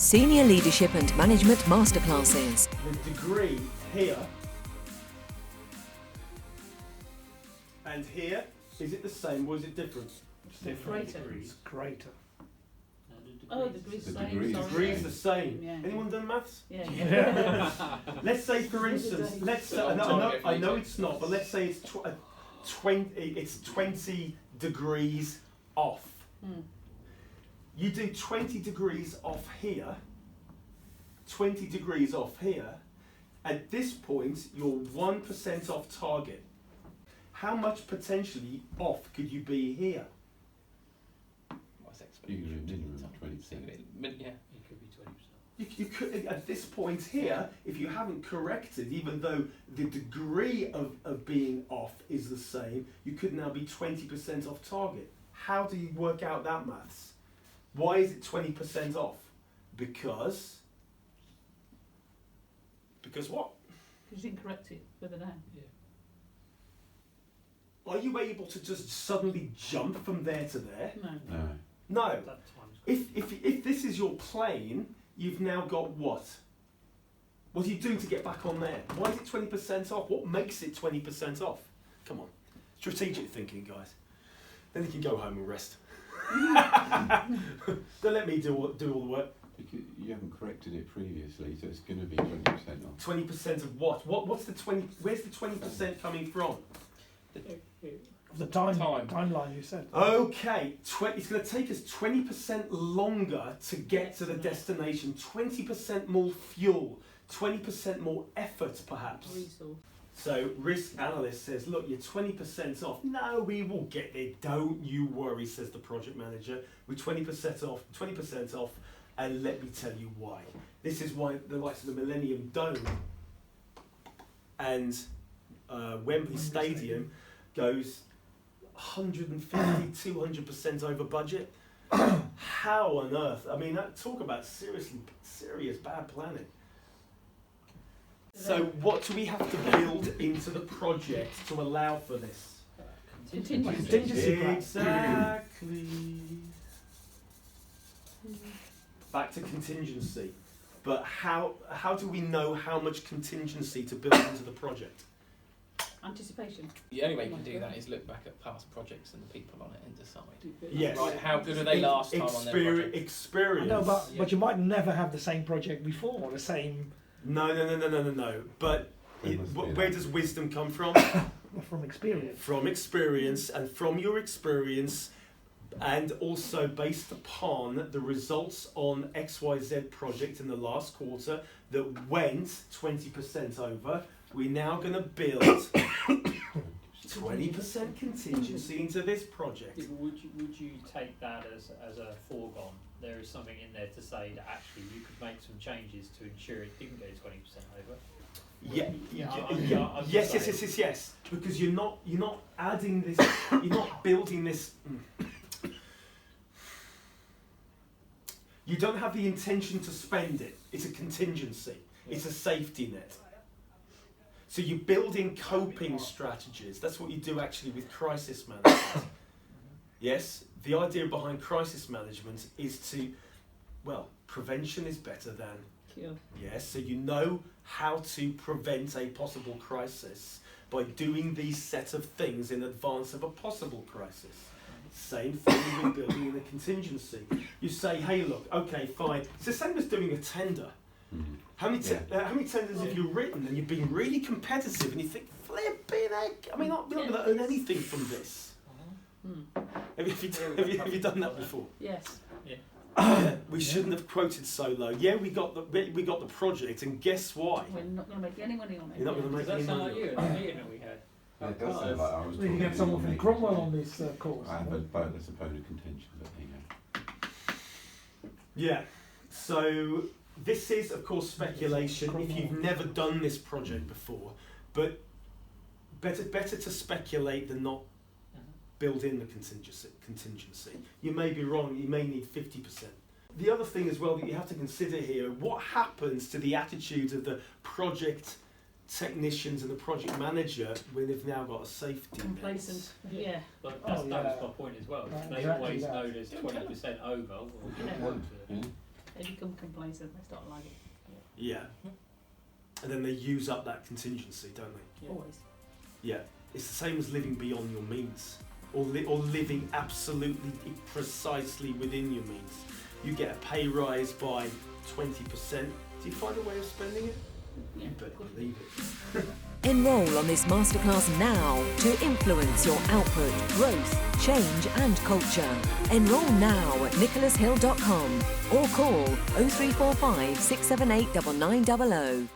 Senior Leadership and Management Masterclasses. The degree here and here, is it the same or is it different? Greater. Degrees. Greater. Oh, degrees the same. degree. Sorry. Degrees the same. Yeah. Anyone done maths? Yeah. Let's say, for instance, let's say, I know it's not, but let's say it's 20 degrees off. You do 20 degrees off here, 20 degrees off here. At this point, you're 1% off target. How much potentially off could you be here? You can do minimum 20%. Yeah. It could be 20%. You could, at this point here, if you haven't corrected, even though the degree of being off is the same, you could now be 20% off target. How do you work out that maths? Why is it 20% off? Because what? Because you didn't correct it further down. Yeah. Are you able to just suddenly jump from there to there? No. No. No. That time's If this is your plane, you've now got what? What do you do to get back on there? Why is it 20% off? What makes it 20% off? Come on. Strategic thinking, guys. Then you can go home and rest. Don't let me do all the work. Because you haven't corrected it previously, so it's going to be 20% off. 20% of what? What's the 20? Where's the 20% coming from? the timeline you said. Okay, it's going to take us 20% longer to get to the destination. 20% more fuel. 20% more effort, perhaps. Resource. So risk analyst says, look, you're 20% off. No, we will get there. Don't you worry, says the project manager. We're 20% off, and let me tell you why. This is why the likes of the Millennium Dome and Wembley Stadium goes 150, 200% over budget. How on earth? I mean, talk about serious bad planning. So what do we have to build into the project to allow for this? Contingency. Exactly. Back to contingency. But how do we know how much contingency to build into the project? Anticipation. The only way you can do that is look back at past projects and the people on it and decide. Yes. Right, how good are they last time on their project? Experience. No, but you might never have the same project before, or the same. No. But where does wisdom come from? From experience. From experience, and from your experience, and also based upon the results on XYZ project in the last quarter that went 20% over, we're now going to build 20% contingency into this project. Yeah, but would you take that as a foregone? There is something in there to say that actually you could make some changes to ensure it didn't go 20% over. Yes. Because you're not adding this. You're not building this. You don't have the intention to spend it. It's a contingency. It's a safety net. So you're building coping strategies. That's what you do actually with crisis management. Yes, the idea behind crisis management is prevention is better than Cure. Yes, so you know how to prevent a possible crisis by doing these set of things in advance of a possible crisis. Same thing with building in a contingency. You say, hey, look, okay, fine. It's the same as doing a tender. How many tenders have you written and you've been really competitive and you think, flipping heck, I mean, we're not going to earn anything from this. Have you done that before? Yes. We shouldn't have quoted so low. Yeah, we got the project, and guess why? We're not going to make any money on it. You're not going to make Does any that sound money. like you in the meeting that we had? Yeah, it does sound like I was We can talking get someone to from me. Cromwell on this course. I have a bonus opponent contention, but there you go. Yeah. So this is, of course, speculation. If you've never done this project before, but better to speculate than not build in the contingency. You may be wrong. You may need 50%. The other thing as well that you have to consider here: what happens to the attitude of the project technicians and the project manager when they've now got a safety net? Complacent. Yeah. But that was my point as well. Right, They exactly always that. know there's 20% over. Or Yeah. want to. They become complacent, they start lagging. Yeah. And then they use up that contingency, don't they? Always. Yeah. It's the same as living beyond your means, or living absolutely precisely within your means. You get a pay rise by 20%. Do you find a way of spending it? Yeah. You better believe it. Enroll on this masterclass now to influence your output, growth, change and culture. Enroll now at nicholashill.com or call 0345 678 9900.